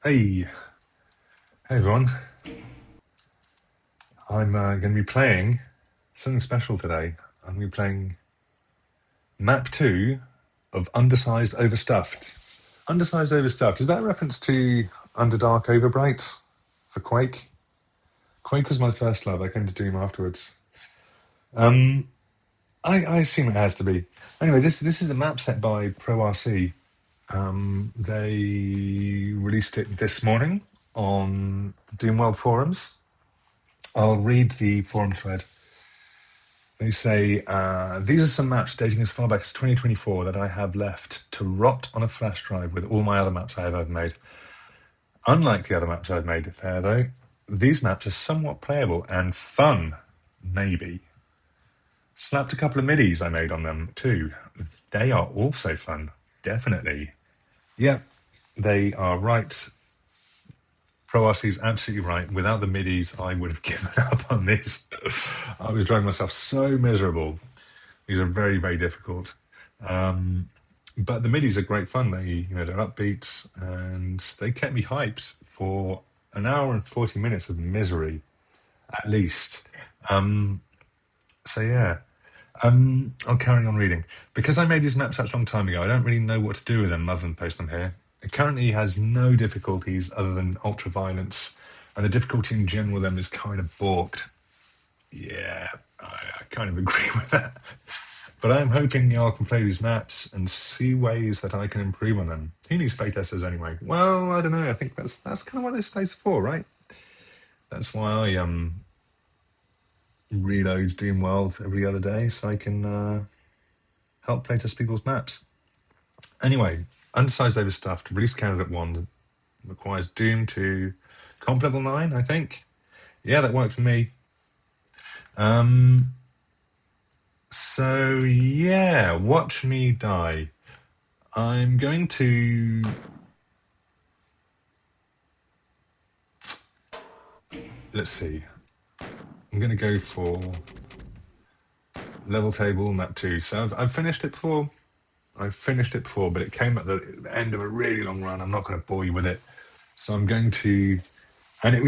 Hey, everyone. I'm going to be playing something special today. I'm going to be playing map 2 of Undersized Overstuffed. Undersized Overstuffed, is that a reference to Underdark Overbright for Quake? Quake was my first love. I came to Doom afterwards. I assume it has to be. Anyway, this is a map set by ProRC. They released it this morning on Doom World forums. I'll read the forum thread. They say, these are some maps dating as far back as 2024 that I have left to rot on a flash drive with all my other maps I have ever made. Unlike the other maps I've made there, though, these maps are somewhat playable and fun, maybe. Slapped a couple of middies I made on them, too. They are also fun, definitely. Yeah, they are right. ProRC is absolutely right. Without the middies, I would have given up on this. I was driving myself so miserable. These are very, very difficult. But the middies are great fun. They're upbeat, and they kept me hyped for an hour and 40 minutes of misery, at least. So yeah, I'll carry on reading. Because I made these maps such a long time ago, I don't really know what to do with them other than post them here. It currently has no difficulties other than ultra violence, and the difficulty in general with them is kind of balked. Yeah, I kind of agree with that. But I'm hoping y'all can play these maps and see ways that I can improve on them. Who needs playtesters anyway? Well, I don't know. I think that's kind of what this place is for, right? That's why I reload Doom World every other day so I can help playtest people's maps. Anyway, Undersized Overstuffed, release candidate 1, requires Doom to comp level 9, I think. Yeah, that worked for me. So yeah, watch me die. I'm going to... Let's see. I'm going to go for level table map 2. So I've finished it before. But it came at the end of a really long run. I'm not going to bore you with it. So I'm going to... And it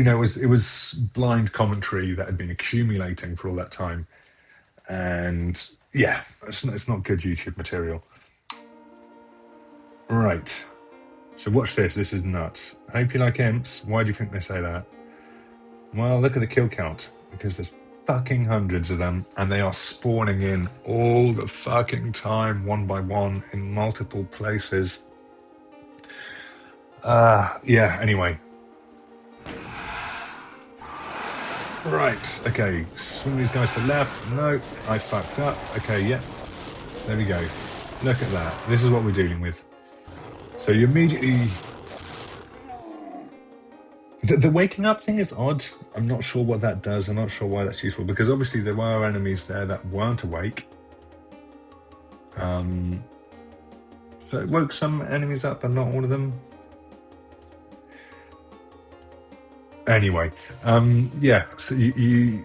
was blind commentary that had been accumulating for all that time. And yeah, it's not good YouTube material. Right. So watch this. This is nuts. I hope you like imps. Why do you think they say that? Well, look at the kill count. Because there's fucking hundreds of them, and they are spawning in all the fucking time, one by one, in multiple places. Yeah, anyway. Right, okay, swing these guys to the left. No, I fucked up. Okay, yeah, there we go. Look at that. This is what we're dealing with. So you immediately... The waking up thing is odd. I'm not sure what that does. I'm not sure why that's useful, because obviously there were enemies there that weren't awake. So it woke some enemies up, but not all of them. Anyway, yeah, so the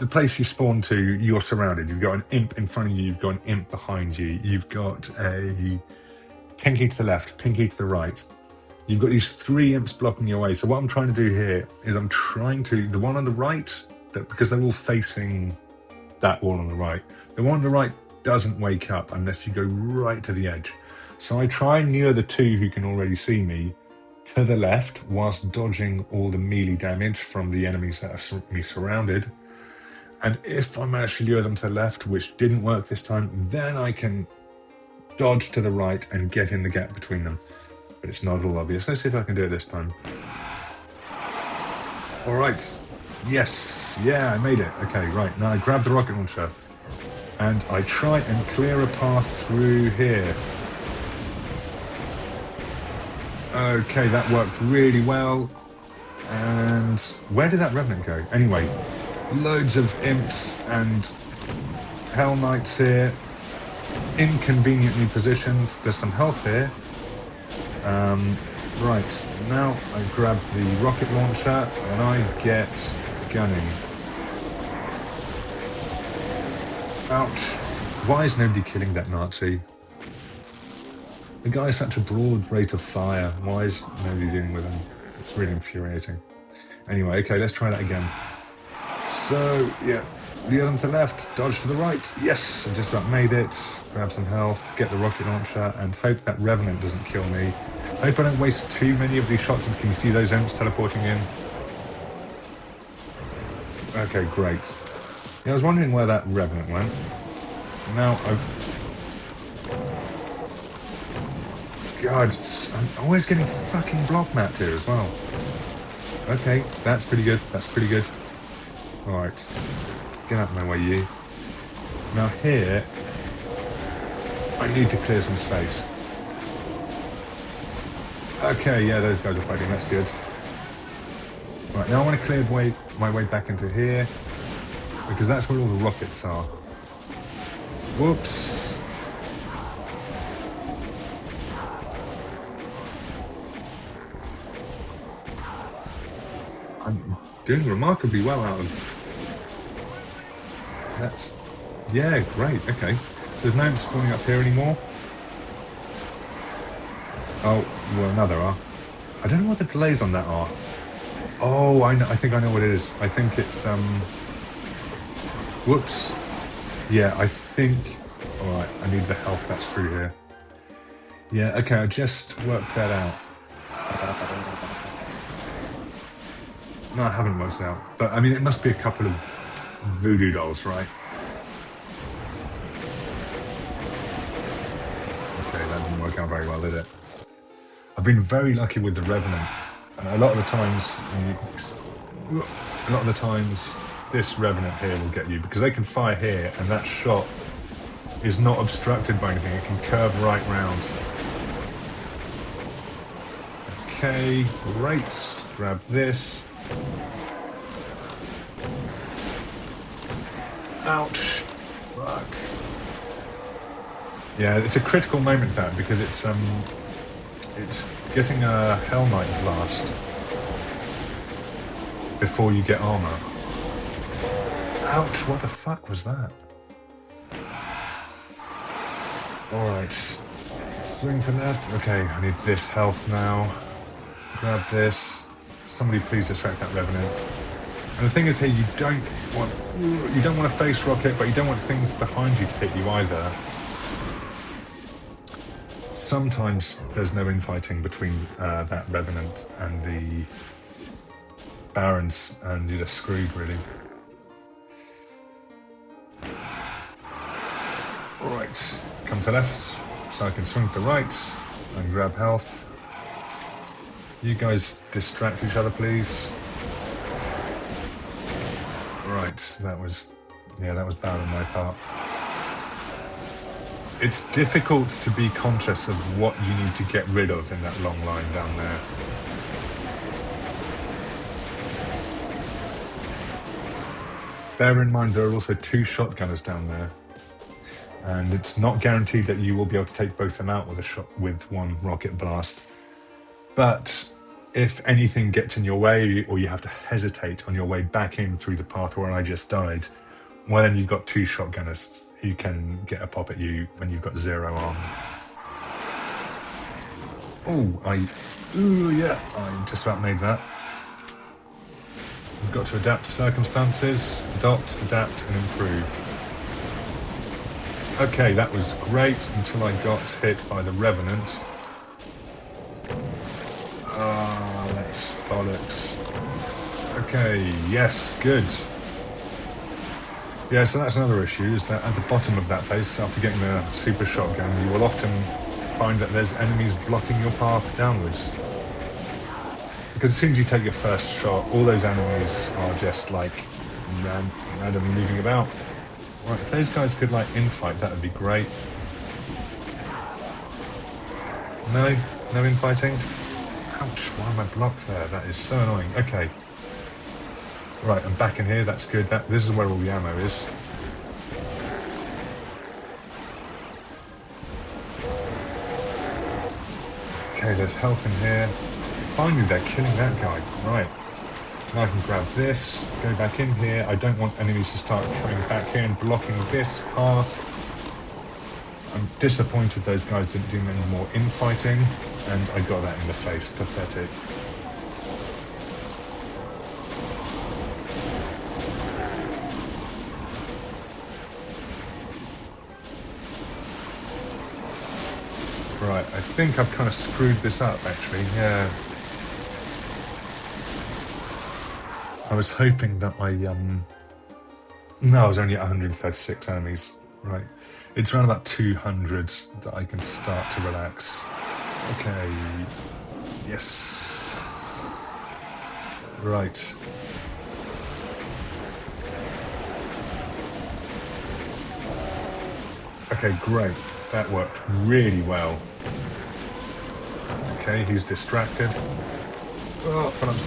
place you spawn to, you're surrounded. You've got an imp in front of you, you've got an imp behind you, you've got a pinky to the left, pinky to the right. You've got these 3 imps blocking your way. So what I'm trying to do here is the one on the right, because they're all facing that wall on the right, the one on the right doesn't wake up unless you go right to the edge. So I try and lure the 2 who can already see me to the left whilst dodging all the melee damage from the enemies that are me surrounded. And if I manage to lure them to the left, which didn't work this time, then I can dodge to the right and get in the gap between them. But it's not at all obvious. Let's see if I can do it this time. All right. Yes. Yeah, I made it. Okay, right. Now I grab the rocket launcher and I try and clear a path through here. Okay, that worked really well. And where did that revenant go? Anyway, loads of imps and hell knights here, inconveniently positioned. There's some health here. Right, now I grab the rocket launcher and I get gunning. Ouch. Why is nobody killing that Nazi? The guy has such a broad rate of fire. Why is nobody dealing with him? It's really infuriating. Anyway, okay, let's try that again. So, yeah, the other to the left, dodge to the right. Yes, I just about made it. Grab some health, get the rocket launcher, and hope that Revenant doesn't kill me. I hope I don't waste too many of these shots. And can you see those imps teleporting in? Okay, great. Yeah, I was wondering where that Revenant went. Now I've... God, I'm always getting fucking block mapped here as well. Okay, that's pretty good. That's pretty good. Alright. Get out of my way, you. Now here, I need to clear some space. Okay, yeah, those guys are fighting. That's good. Right, now I want to clear my way back into here, because that's where all the rockets are. Whoops. I'm doing remarkably well out of... That's... Yeah, great, okay. There's no imps spawning up here anymore. Oh, well, now there are. I don't know what the delays on that are. Oh, I think I know what it is. I think it's, whoops. Yeah, I think... Alright, I need the health that's through here. Yeah, okay, I just worked that out. No, I haven't worked it out. But, I mean, it must be a couple of voodoo dolls, right? Okay, that didn't work out very well, did it? I've been very lucky with the Revenant. A lot of the times, this Revenant here will get you, because they can fire here, and that shot is not obstructed by anything. It can curve right round. Okay, great. Grab this. Ouch. Fuck. Yeah, it's a critical moment, that, because it's getting a Hell Knight blast before you get armor. Ouch, what the fuck was that? Alright. Swing to left. Okay, I need this health now. Grab this. Somebody please distract that Revenant. And the thing is here, you don't want to face rocket, but you don't want things behind you to hit you either. Sometimes there's no infighting between that Revenant and the Barons, and you're just screwed, really. Alright, come to left, so I can swing to right and grab health. You guys distract each other, please. Right, that was bad on my part. It's difficult to be conscious of what you need to get rid of in that long line down there. Bear in mind there are also 2 shotgunners down there, and it's not guaranteed that you will be able to take both them out with one rocket blast. But if anything gets in your way, or you have to hesitate on your way back in through the path where I just died, well then you've got 2 shotgunners who can get a pop at you when you've got 0 armor. Yeah, I just about made that. You've got to adapt to circumstances, adopt, adapt, and improve. Okay, that was great until I got hit by the Revenant. That's bollocks. Okay, yes, good. Yeah, so that's another issue, is that at the bottom of that place, after getting the super shotgun, you will often find that there's enemies blocking your path downwards. Because as soon as you take your first shot, all those enemies are just like randomly moving about. Right, if those guys could like infight, that would be great. No infighting? Ouch, why am I blocked there? That is so annoying. Okay. Right, I'm back in here, that's good. This is where all the ammo is. Okay, there's health in here. Finally, they're killing that guy. Right. Now I can grab this, go back in here. I don't want enemies to start coming back here and blocking this path. I'm disappointed those guys didn't do any more infighting, and I got that in the face. Pathetic. Right, I think I've kind of screwed this up, actually. Yeah. I was hoping that no, I was only at 136 enemies. Right. It's around about 200 that I can start to relax. Okay. Yes. Right. Okay, great. That worked really well. Okay, he's distracted. Oh, but I'm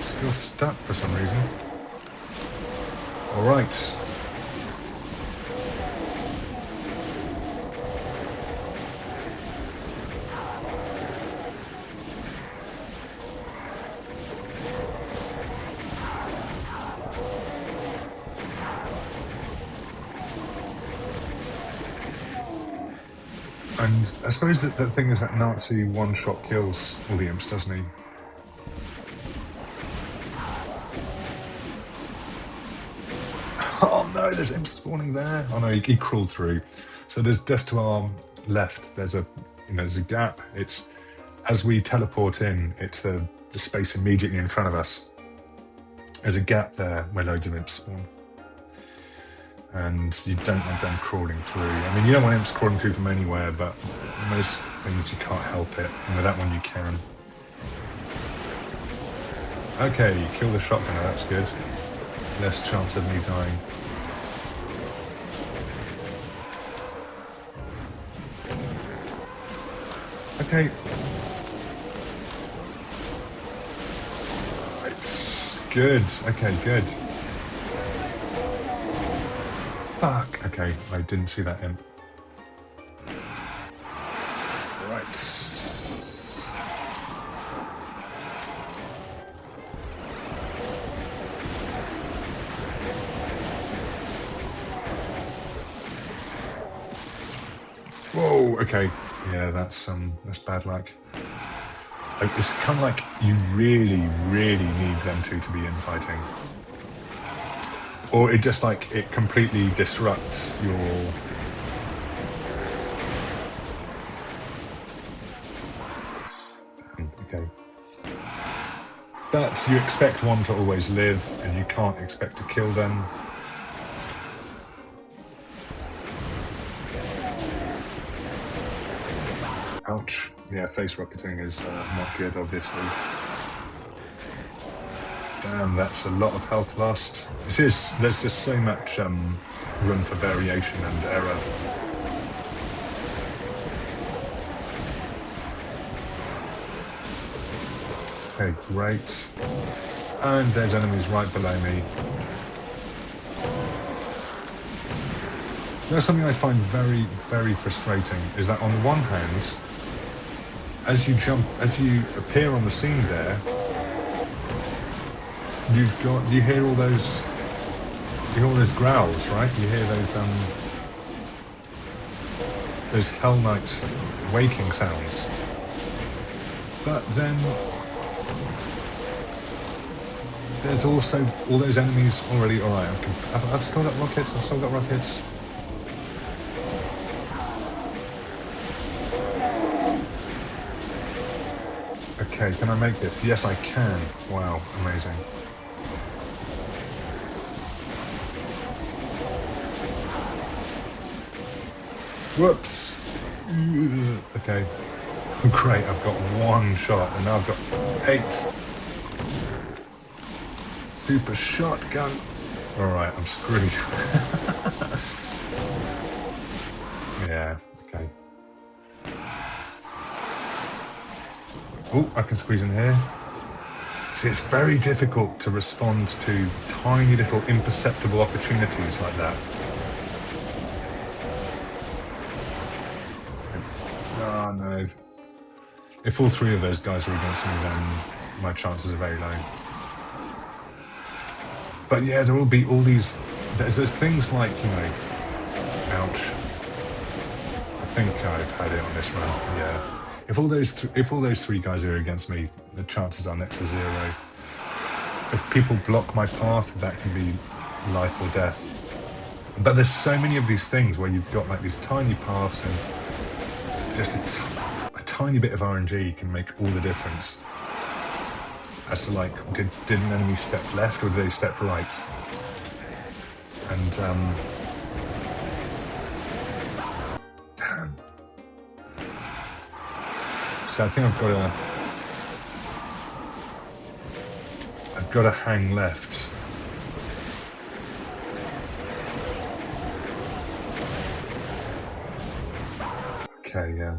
still stuck for some reason. All right. And I suppose that the thing is that Nazi one-shot kills all the imps, doesn't he? Oh no, there's imps spawning there. Oh no, he crawled through. So there's just to our left. There's a gap. It's as we teleport in. It's the space immediately in front of us. There's a gap there where loads of imps spawn, and you don't want them crawling through. I mean, you don't want imps crawling through from anywhere, but most things you can't help it, and with that one you can. Okay, you kill the shotgunner. That's good. Less chance of me dying. Okay. It's good. Okay, good. Fuck. Okay, I didn't see that imp. Right. Whoa. Okay. Yeah, that's bad luck. It's kind of like you really, really need them two to be infighting, or it just like it completely disrupts your. Okay. But you expect one to always live, and you can't expect to kill them. Ouch. Yeah, face rocketing is not good, obviously. Damn, that's a lot of health lost. There's just so much room for variation and error. Okay, great. And there's enemies right below me. There's something I find very, very frustrating, is that on the one hand, as you appear on the scene there, you hear all those growls, right? You hear those Hell Knight waking sounds. But then there's also all those enemies already. All right, I've still got rockets. Okay, can I make this? Yes, I can. Wow, amazing. Whoops. Okay. Great, I've got one shot, and now I've got 8. Super shotgun. Alright, I'm screwed. Yeah, okay. Oh, I can squeeze in here. See, it's very difficult to respond to tiny little imperceptible opportunities like that. Oh no. If all 3 of those guys are against me, then my chances are very low. But yeah, there will be all these. There's things like, ouch. I think I've had it on this run. Yeah. If all those 3 guys are against me, the chances are next to 0. If people block my path, that can be life or death. But there's so many of these things where you've got like these tiny paths, and just a tiny bit of RNG can make all the difference. As to like, did an enemy step left or did they step right? And damn. So I think I've got to hang left. Okay, yeah.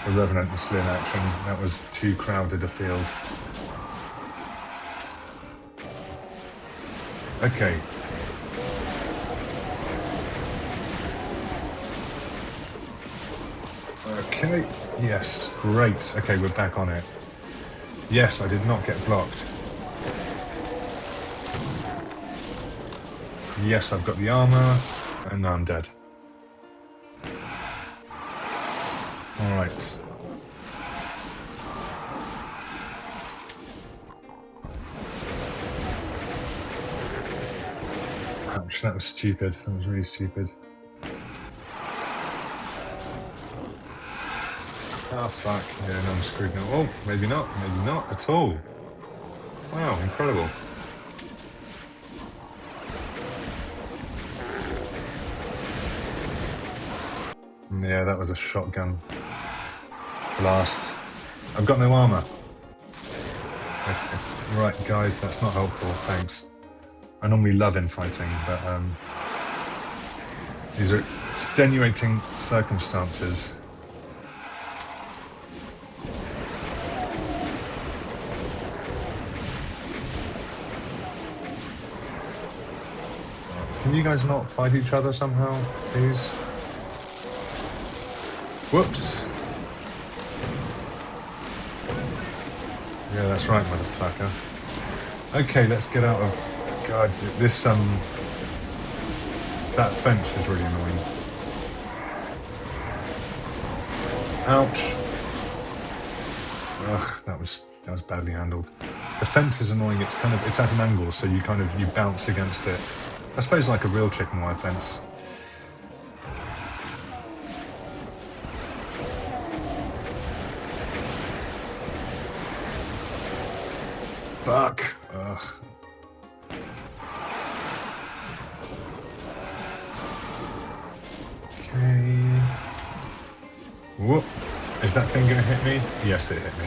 The Revenant was still in action. That was too crowded a field. Okay. Okay. Yes, great. Okay, we're back on it. Yes, I did not get blocked. Yes, I've got the armor, and now I'm dead. Alright. Ouch, that was stupid. That was really stupid. Ah, fuck. Yeah, no, I'm screwed now. Oh, maybe not at all. Wow, incredible. Yeah, that was a shotgun blast. I've got no armor. Okay. Right, guys, that's not helpful. Thanks. I normally love infighting, but these are extenuating circumstances. Can you guys not fight each other somehow, please? Whoops. Yeah, that's right, motherfucker. Okay, let's get out of... God, this, that fence is really annoying. Ouch. Ugh, that was badly handled. The fence is annoying. It's at an angle, so you bounce against it. I suppose like a real chicken wire fence. Fuck. Ugh. Okay. Whoop. Is that thing gonna hit me? Yes, it hit me.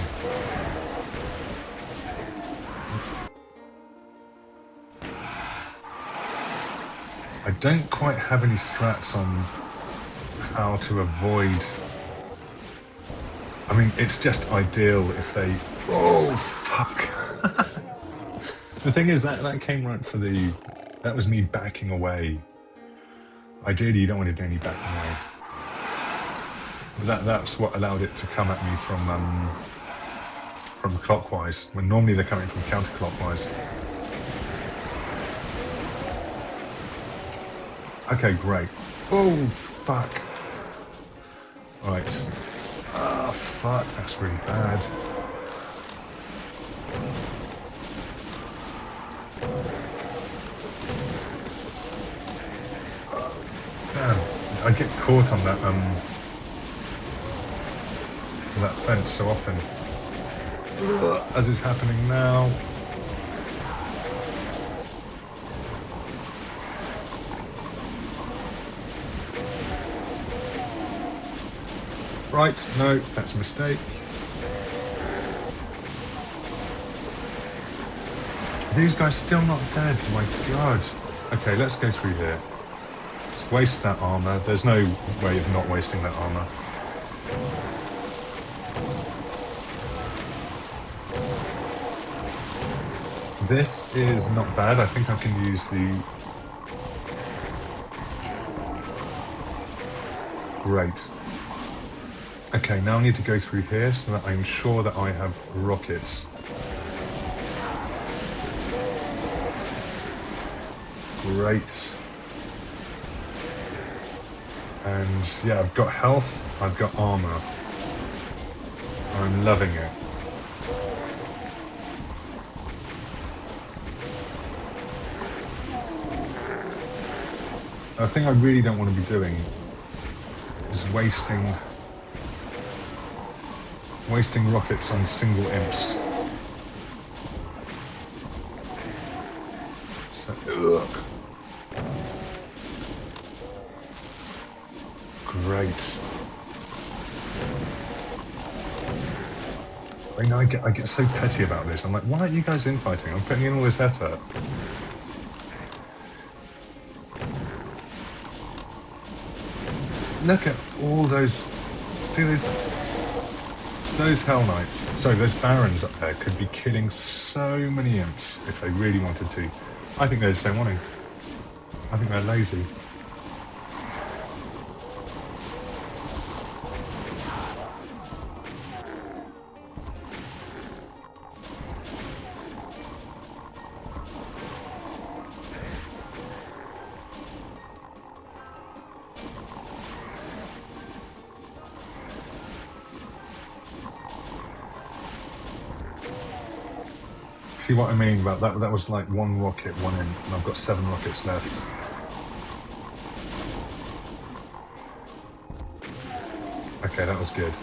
I don't quite have any strats on how to avoid... I mean, it's just ideal if they... Oh, fuck. The thing is, that came right for the... That was me backing away. Ideally, you don't want to do any backing away. But that's what allowed it to come at me from clockwise, when normally they're coming from counterclockwise. Okay, great. Oh, fuck. Right. Ah, fuck, that's really bad. Damn, I get caught on that fence so often. As is happening now. Right, no, that's a mistake. These guys still not dead, my god. Okay, let's go through here. Let's waste that armor. There's no way of not wasting that armor. This is not bad. I think I can use the... Great. Okay, now I need to go through here so that I'm sure that I have rockets. Great. And yeah, I've got health, I've got armor. I'm loving it. The thing I really don't want to be doing is wasting Wasting rockets on single imps. So, ugh. Great. I mean, I get so petty about this. I'm like, why aren't you guys infighting? I'm putting in all this effort. Look at all those. See those Hell Knights. Sorry, those Barons up there could be killing so many imps if they really wanted to. I think they just don't want to. I think they're lazy. See what I mean about that? That was like one rocket, one imp, and I've got 7 rockets left. Okay, that was good.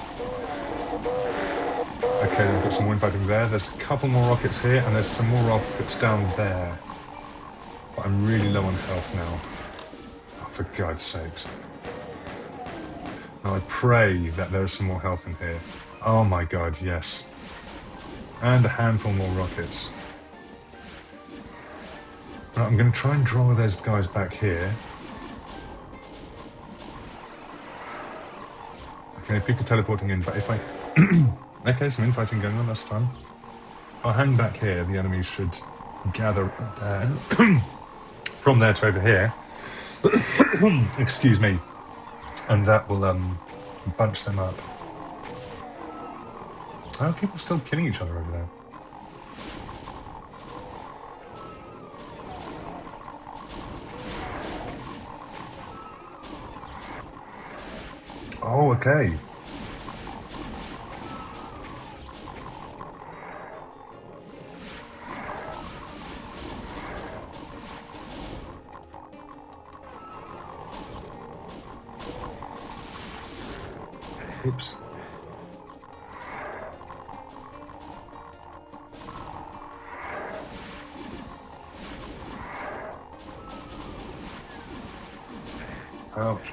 Okay, we've got some more infighting there. There's a couple more rockets here, and there's some more rockets down there. But I'm really low on health now. Oh, for God's sakes. Now I pray that there's some more health in here. Oh my God, yes. And a handful more rockets. Right, I'm going to try and draw those guys back here. Okay, people teleporting in, but if I... Okay, some infighting going on, that's fun. I'll hang back here, the enemies should gather there. From there to over here. Excuse me. And that will bunch them up. Are people still killing each other over there? Oh, okay. Oops. Ouch.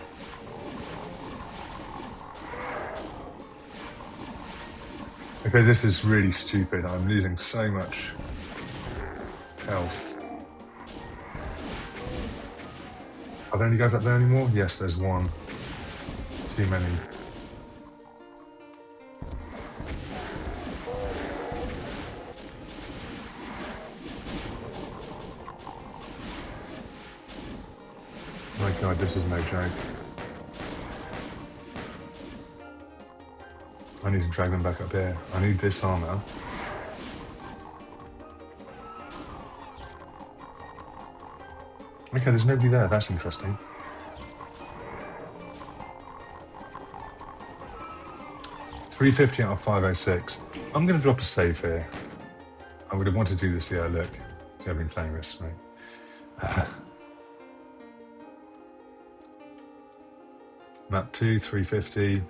Okay, this is really stupid. I'm losing so much health. Are there any guys up there anymore? Yes, there's one. Too many. My God, this is no joke. I need to drag them back up here. I need this armor. Okay, there's nobody there. That's interesting. $350 out of 506. I'm going to drop a save here. I would have wanted to do this. Yeah, look. I've been playing this, mate. Map 2, 350.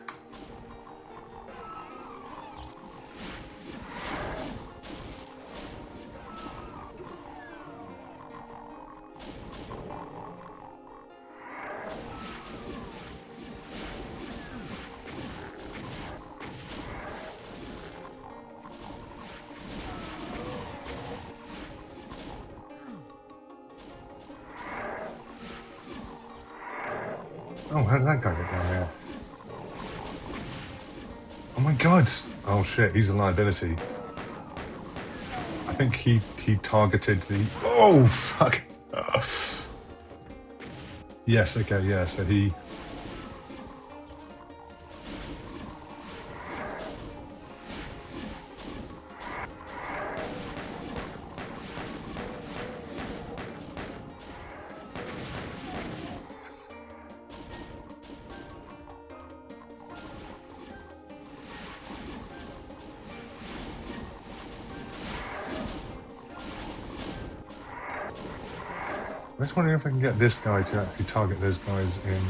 Oh, how did that guy get down there? Oh my God! Oh shit, he's a liability. I think he targeted the... Oh, fuck! Yes, okay, yeah, so he... I'm just wondering if I can get this guy to actually target those guys in...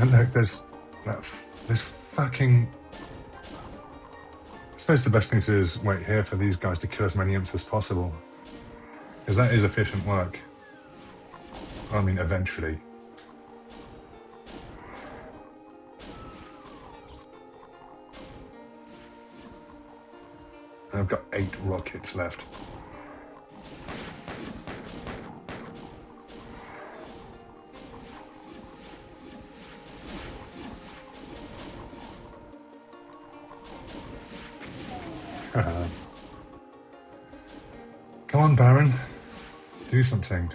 And look, there's this fucking... I suppose the best thing to do is wait here for these guys to kill as many imps as possible. Because that is efficient work. I mean, eventually. And I've got 8 rockets left. Come on, Baron. Do something.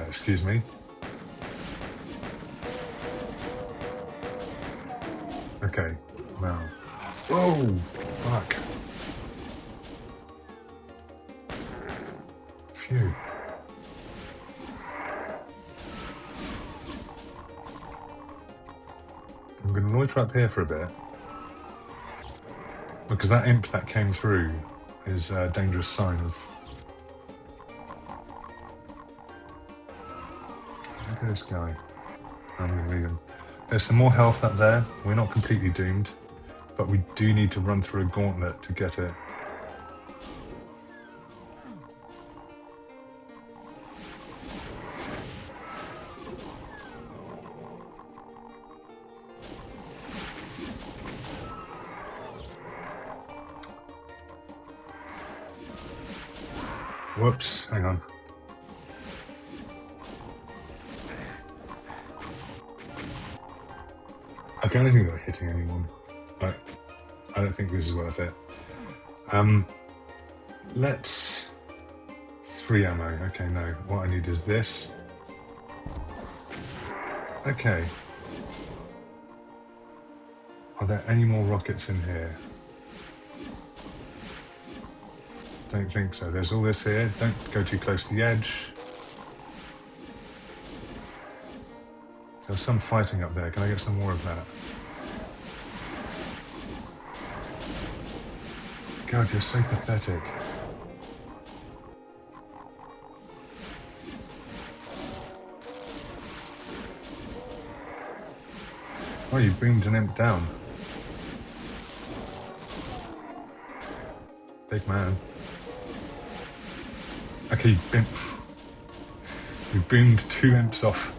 Excuse me. Okay, now. Oh, fuck. Phew. I'm going to loiter up here for a bit. Because that imp that came through is a dangerous sign of... Look at this guy. I'm going to leave him. There's some more health up there. We're not completely doomed. But we do need to run through a gauntlet to get it. Whoops, hang on. Okay, I don't think they're hitting anyone. Right. I don't think this is worth it. Let's... 3 ammo. Okay, no. What I need is this. Okay. Are there any more rockets in here? Don't think so. There's all this here. Don't go too close to the edge. There's some fighting up there. Can I get some more of that? God, you're so pathetic. Oh, you beamed an imp down. Big man. Okay, you boomed 2 imps off.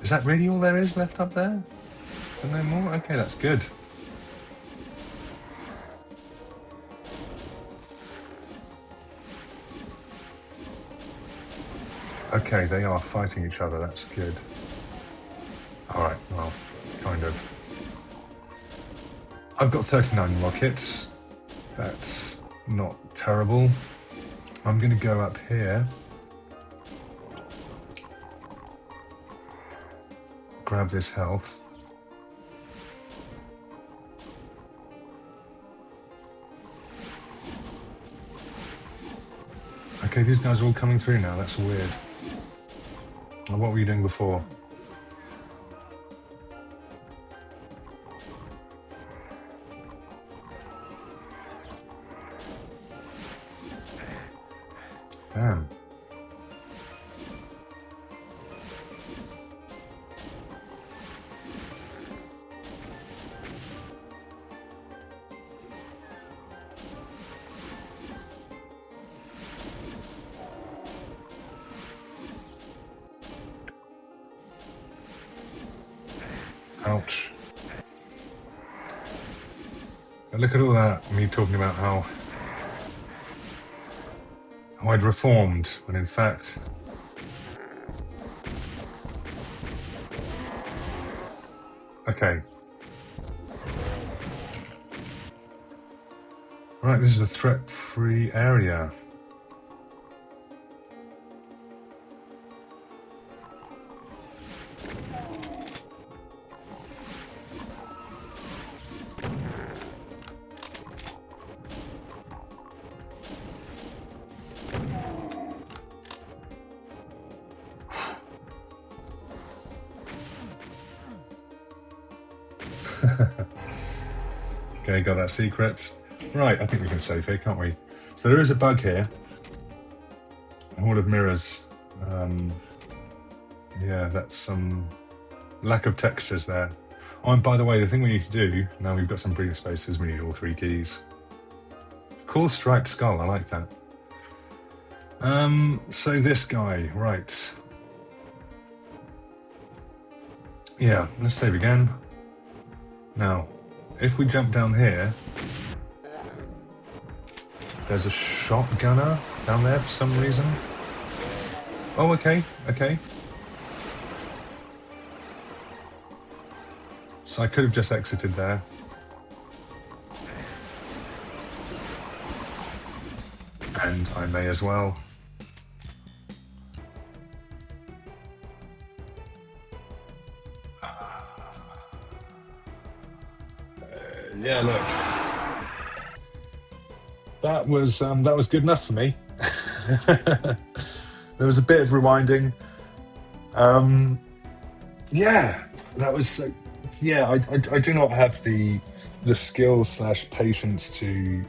Is that really all there is left up there? And no more? Okay, that's good. Okay, they are fighting each other. That's good. Alright, well, kind of. I've got 39 rockets. That's not terrible. I'm going to go up here. Grab this health. Okay, these guys are all coming through now. That's weird. What were you doing before? Damn. Ouch. But look at all that, me talking about how I'd reformed, when in fact... Okay. Right, this is a threat-free area. Okay, got that secret. Right, I think we can save here, can't we? So there is a bug here. A horde of mirrors. Yeah, that's some lack of textures there. Oh, and by the way, the thing we need to do, now we've got some breathing spaces, we need all 3 keys. Cool striped skull, I like that. So this guy, right. Yeah, let's save again. Now, if we jump down here, there's a shotgunner down there for some reason. Oh, okay, okay. So I could have just exited there. And I may as well. Yeah, look. That was good enough for me. There was a bit of rewinding. Yeah, that was. Yeah, I do not have the skill / patience to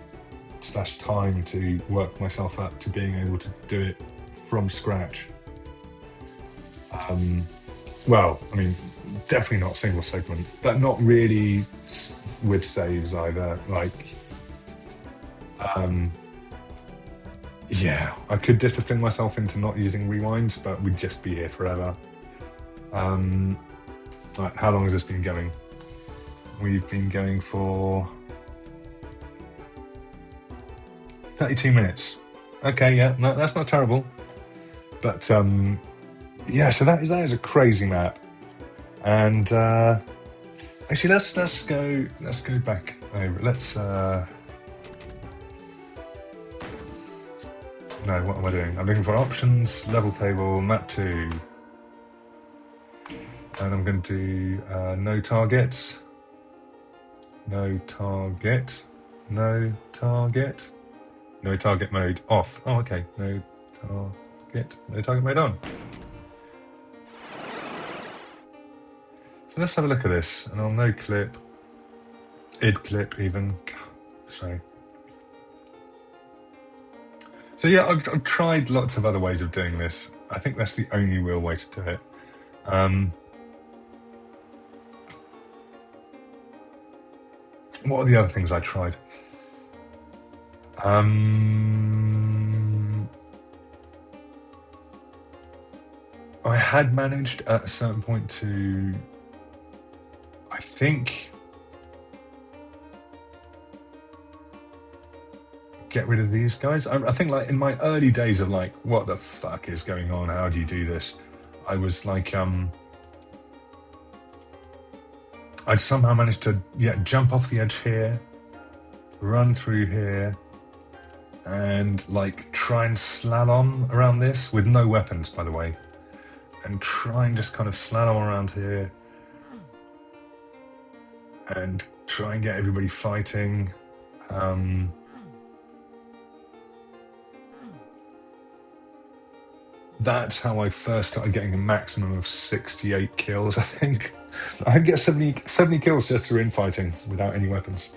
/ time to work myself up to being able to do it from scratch. Well, I mean, definitely not single segment, but not really with saves either. Like, yeah, I could discipline myself into not using rewinds, but we'd just be here forever. Like, how long has this been going? We've been going for 32 minutes. Okay, yeah, no, that's not terrible. But yeah, so that is a crazy map. And actually, let's go back over. Let's no, what am I doing? I'm looking for options, level table, map 2. And I'm going to do no target, no target, no target, no target mode off. Oh, okay, no target mode on. So let's have a look at this, and I'll no clip, id clip even. Sorry. So yeah, I've tried lots of other ways of doing this. I think that's the only real way to do it. What are the other things I tried? I had managed at a certain point to, I think, get rid of these guys. I think, like, in my early days of like, what the fuck is going on? How do you do this? I was like, I'd somehow managed to jump off the edge here, run through here, and like try and slalom around this with no weapons, by the way, and try and just kind of slalom around here and try and get everybody fighting. That's how I first started getting a maximum of 68 kills, I think. I'd get 70 kills just through infighting without any weapons.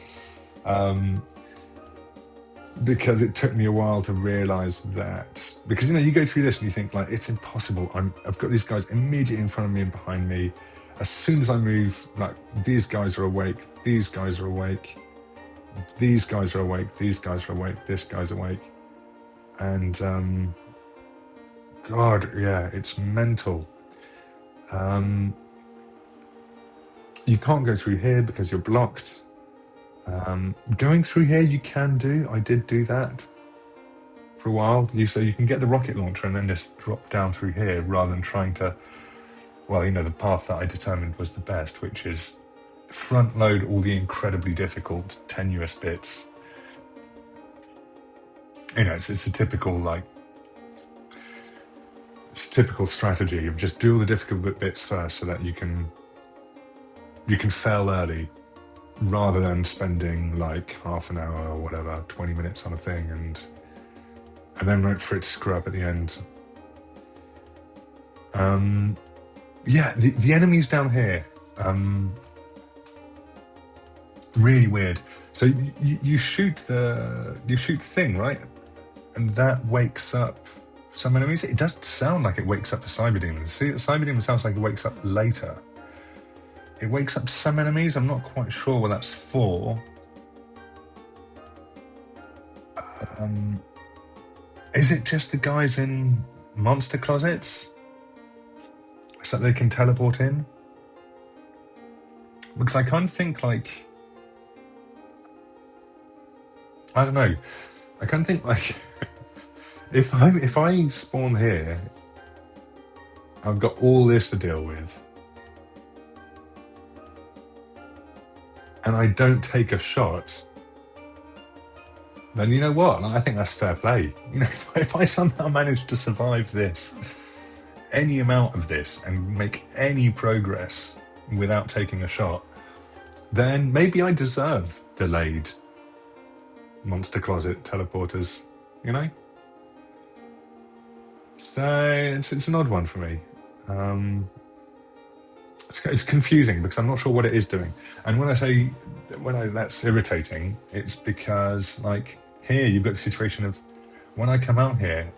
Because it took me a while to realize that, because you go through this and you think, like, it's impossible. I've got these guys immediately in front of me and behind me. As soon as I move, like, these guys are awake, these guys are awake, these guys are awake, these guys are awake, this guy's awake. And God, yeah, it's mental. You can't go through here because you're blocked. Going through here you can do. I did do that for a while. So you can get the rocket launcher and then just drop down through here rather than trying to, well, the path that I determined was the best, which is front load all the incredibly difficult, tenuous bits. It's a typical, like, it's a typical strategy of just do all the difficult bits first so that you can fail early, rather than spending like half an hour or whatever, 20 minutes on a thing and then wait for it to screw up at the end. Yeah, the enemies down here, really weird. So you shoot the thing, right? And that wakes up some enemies. It does sound like it wakes up the cyber demons. See, cyber demon sounds like it wakes up later. It wakes up some enemies. I'm not quite sure what that's for. Is it just the guys in monster closets so they can teleport in? Because I kind of think like, I don't know. I kind of think like if I spawn here, I've got all this to deal with, and I don't take a shot, then you know what? Like, I think that's fair play. You know, if I somehow manage to survive this, any amount of this, and make any progress without taking a shot, then maybe I deserve delayed monster closet teleporters. You know. So it's an odd one for me. It's confusing because I'm not sure what it is doing. And when I say that's irritating, it's because like here you've got the situation of when I come out here,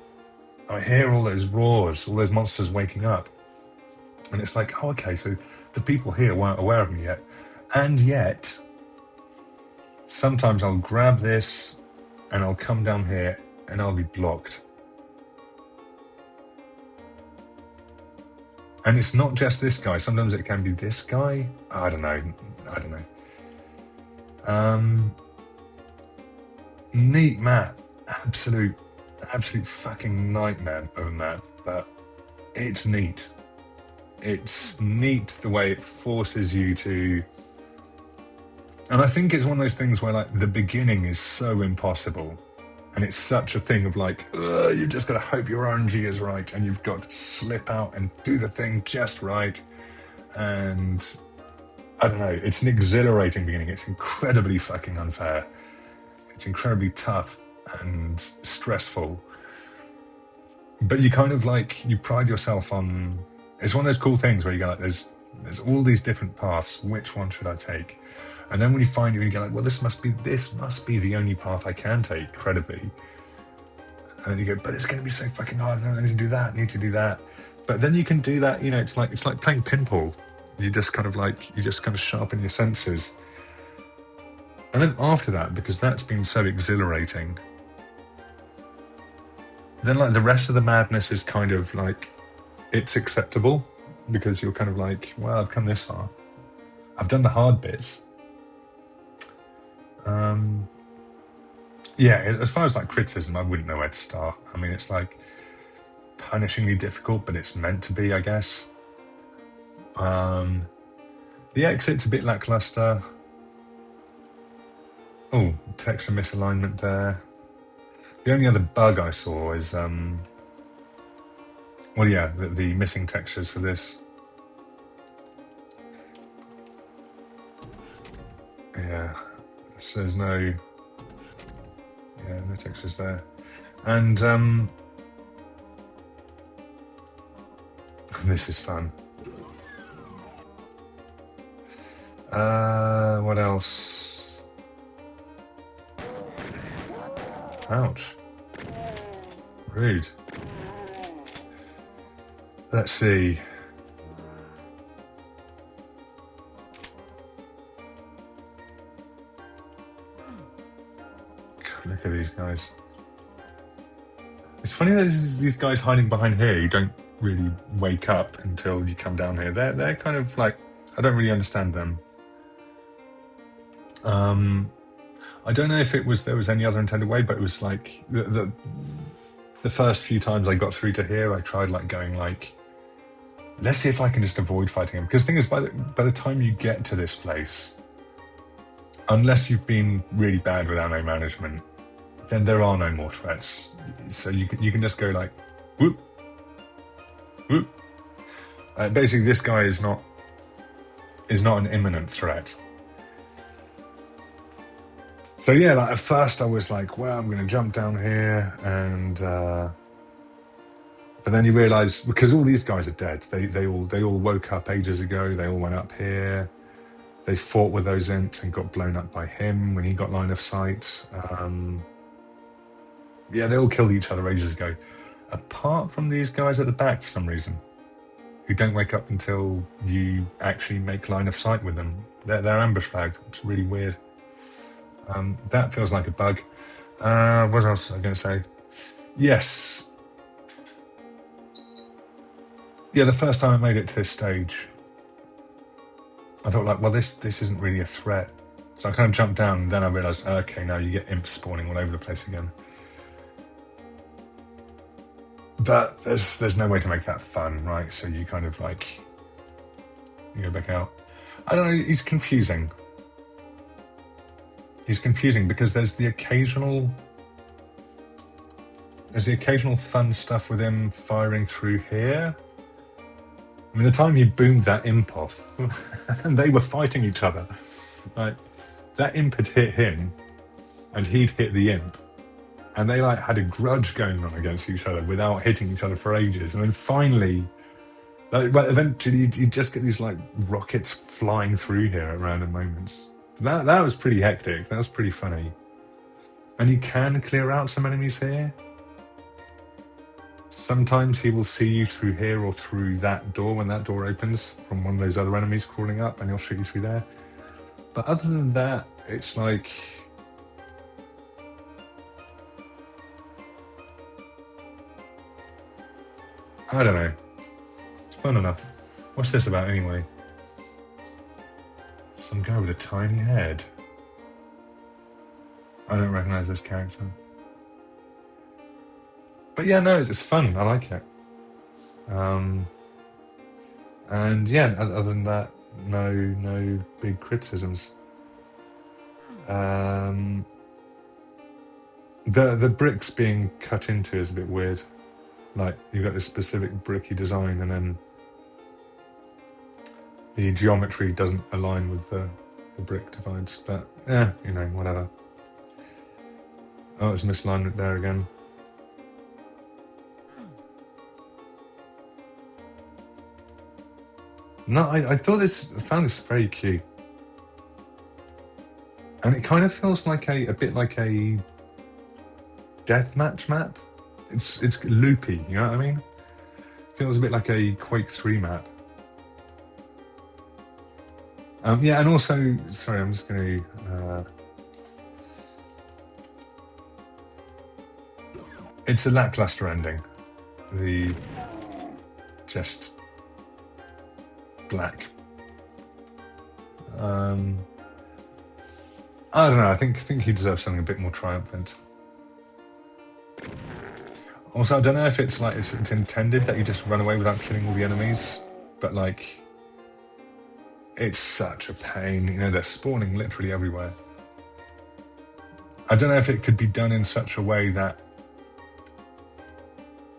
I hear all those roars, all those monsters waking up, and it's like, oh, okay, so the people here weren't aware of me yet, and yet sometimes I'll grab this and I'll come down here and I'll be blocked. And it's not just this guy. Sometimes it can be this guy. I don't know. Neat map. Absolute fucking nightmare of a map. But it's neat. It's neat the way it forces you to... And I think it's one of those things where like the beginning is so impossible. And it's such a thing of like, you've just got to hope your RNG is right, and you've got to slip out and do the thing just right. And I don't know, it's an exhilarating beginning. It's incredibly fucking unfair. It's incredibly tough and stressful. But you kind of like, you pride yourself on, it's one of those cool things where you go like, there's all these different paths. Which one should I take? And then when you find it, you go like, well, this must be the only path I can take, credibly. And then you go, but it's going to be so fucking hard. I need to do that. I need to do that. But then you can do that. You know, it's like playing pinball. You just kind of sharpen your senses. And then after that, because that's been so exhilarating, then like the rest of the madness is kind of like, it's acceptable because you're kind of like, well, I've come this far. I've done the hard bits. Yeah, as far as like criticism, I wouldn't know where to start. I mean, it's like punishingly difficult, but it's meant to be, I guess. The exit's a bit lackluster. Oh, texture misalignment there. The only other bug I saw is, well, yeah, the missing textures for this. Yeah, so there's no textures there. And this is fun. What else? Ouch. Rude. Let's see. God, look at these guys. It's funny that these guys hiding behind here, you don't really wake up until you come down here. They're kind of like, I don't really understand them. I don't know if there was any other intended way, but it was like the first few times I got through to here, I tried like going like, let's see if I can just avoid fighting him. Because the thing is, by the time you get to this place, unless you've been really bad with ammo management, then there are no more threats. So you can just go like, whoop, whoop. Basically, this guy is not an imminent threat. So yeah, like at first I was like, well, I'm going to jump down here, and but then you realise, because all these guys are dead. They all woke up ages ago. They all went up here. They fought with those imps and got blown up by him when he got line of sight. Yeah, they all killed each other ages ago. apart from these guys at the back for some reason, who don't wake up until you actually make line of sight with them. They're ambush flagged. It's really weird. That feels like a bug. What else was I going to say? Yes. Yeah, the first time I made it to this stage, I thought like, well, this isn't really a threat. So I kind of jumped down, and then I realised, okay, now you get imps spawning all over the place again. But there's no way to make that fun, right? So you kind of like, you go back out. I don't know, he's confusing. He's confusing because there's the occasional fun stuff with him firing through here. I mean, the time he boomed that imp off, and they were fighting each other. Like, that imp had hit him, and he'd hit the imp. And they like had a grudge going on against each other without hitting each other for ages. And then finally, like, eventually you just get these like rockets flying through here at random moments. That was pretty hectic. That was pretty funny. And you can clear out some enemies here. Sometimes he will see you through here or through that door when that door opens from one of those other enemies crawling up, and he'll shoot you through there. But other than that, it's like... I don't know. It's fun enough. What's this about anyway? Some guy with a tiny head. I don't recognise this character. But yeah, no, it's fun. I like it. And yeah, other than that, no big criticisms. The bricks being cut into is a bit weird. Like, you've got this specific bricky design, and then the geometry doesn't align with the brick divides. But yeah, you know, whatever. Oh, it's misalignment there again. No, I thought this. I found this very cute, and it kind of feels like a bit like a deathmatch map. It's loopy, you know what I mean? Feels a bit like a Quake 3 map. Yeah, and also, sorry, I'm just going to. It's a lackluster ending. The just black. I don't know. I think he deserves something a bit more triumphant. Also, I don't know if it's like it's intended that you just run away without killing all the enemies, but like, it's such a pain. You know, they're spawning literally everywhere. I don't know if it could be done in such a way that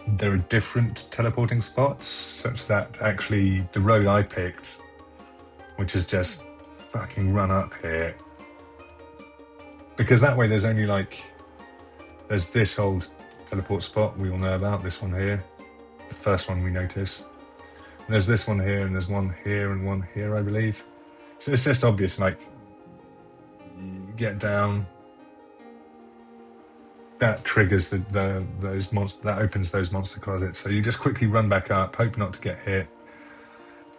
there are different teleporting spots, such that actually the road I picked, which is just fucking run up here, because that way there's only like, there's this old teleport spot we all know about, this one here, the first one we notice. And there's this one here, and there's one here, and one here, I believe. So it's just obvious, like, you get down, that triggers those monster, that opens those monster closets. So you just quickly run back up, hope not to get hit,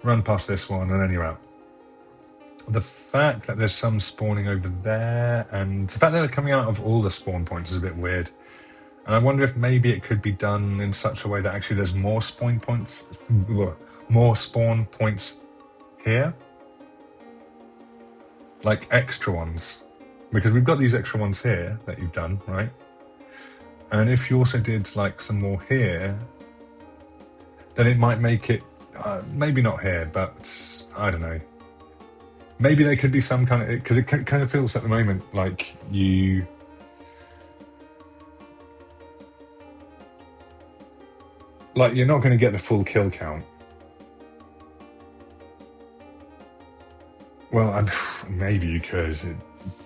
run past this one, and then you're out. The fact that there's some spawning over there, and the fact that they're coming out of all the spawn points is a bit weird. And I wonder if maybe it could be done in such a way that actually there's more spawn points here, like extra ones, because we've got these extra ones here that you've done, right? And if you also did like some more here, then it might make it, maybe not here, but I don't know. Maybe there could be some kind of, because it kind of feels at the moment like you're not going to get the full kill count. Well, maybe you could. It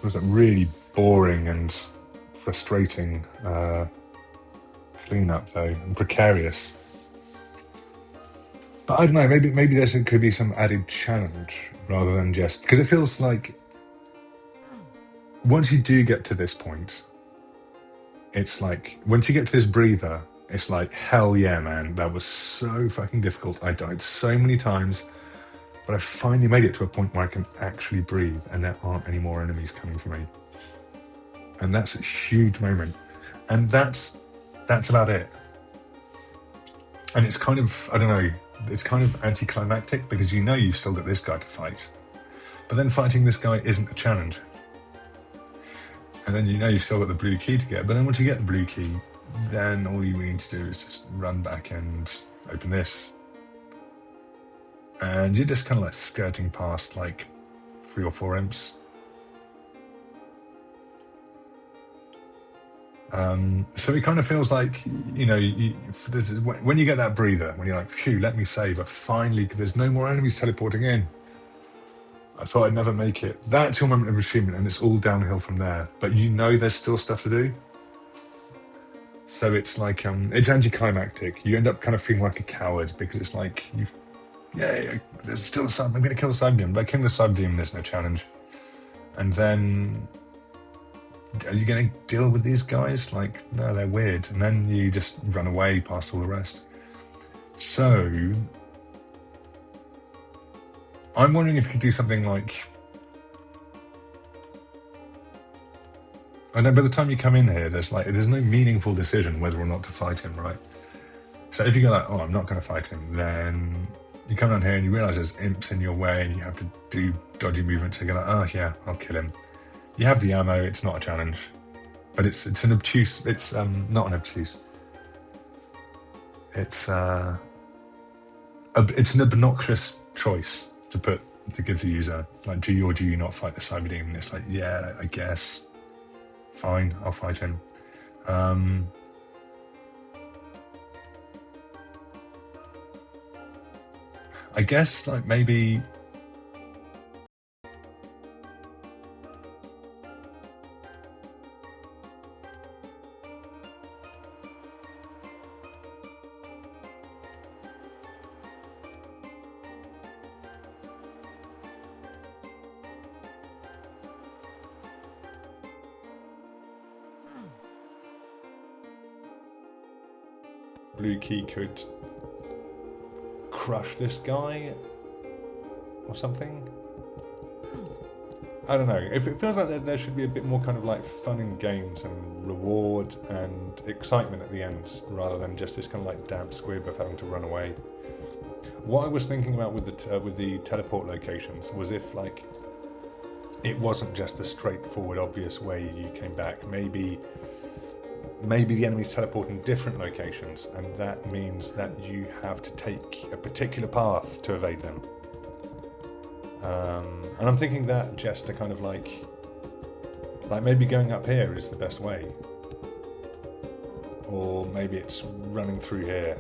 was a really boring and frustrating cleanup, though, and precarious. But I don't know. Maybe there could be some added challenge rather than just, because it feels like once you do get to this point, it's like once you get to this breather, It's like, hell yeah, man. That was so fucking difficult. I died so many times, but I finally made it to a point where I can actually breathe and there aren't any more enemies coming for me. And that's a huge moment. And that's about it. And it's kind of, I don't know, it's kind of anticlimactic because you know you've still got this guy to fight. But then fighting this guy isn't a challenge. And then you know you've still got the blue key to get. But then once you get the blue key, then all you need to do is just run back and open this. And you're just kind of like skirting past like 3 or 4 imps. So it kind of feels like, you know, when you get that breather, when you're like, phew, let me save, but finally there's no more enemies teleporting in. I thought I'd never make it. That's your moment of achievement, and it's all downhill from there. But you know there's still stuff to do. So it's like, it's anticlimactic. You end up kind of feeling like a coward because it's like, there's still I'm going to kill the sub demon. But I kill the sub demon, there's no challenge. And then, are you going to deal with these guys? Like, no, they're weird. And then you just run away past all the rest. So, I'm wondering if you could do something like, I know by the time you come in here, there's no meaningful decision whether or not to fight him, right? So if you go like, oh, I'm not going to fight him, then you come down here and you realise there's imps in your way and you have to do dodgy movements. So you go like, oh yeah, I'll kill him. You have the ammo, it's not a challenge. But it's an obtuse, it's not an obtuse. It's an obnoxious choice to give the user. Like, do you or do you not fight the cyber demon? It's like, yeah, I guess. Fine, I'll fight him. I guess, like, maybe... blue key could crush this guy or something. I don't know. If it feels like there should be a bit more kind of like fun and games and reward and excitement at the end, rather than just this kind of like damp squib of having to run away. What I was thinking about with the teleport locations was if like it wasn't just the straightforward, obvious way you came back. Maybe the enemies teleport in different locations, and that means that you have to take a particular path to evade them. And I'm thinking that just to kind of like maybe going up here is the best way. Or maybe it's running through here.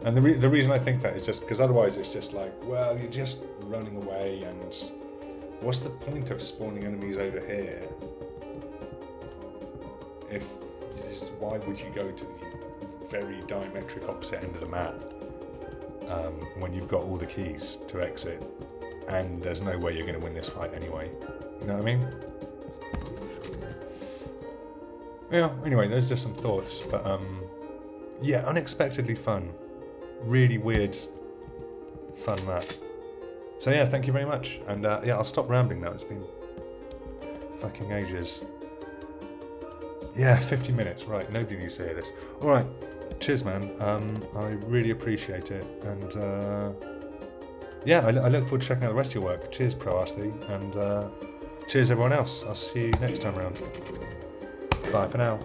And the reason I think that is just because otherwise it's just like, well, you're just running away, and what's the point of spawning enemies over here? Why would you go to the very diametric opposite end of the map when you've got all the keys to exit, and there's no way you're going to win this fight anyway? You know what I mean? Yeah, anyway, there's just some thoughts, but yeah, unexpectedly fun. Really weird, fun map. So yeah, thank you very much, and yeah, I'll stop rambling now. It's been fucking ages. Yeah, 50 minutes, right, nobody needs to hear this. Alright, cheers man, I really appreciate it, and yeah, I look forward to checking out the rest of your work. Cheers ProRC, and cheers everyone else. I'll see you next time around. Bye for now.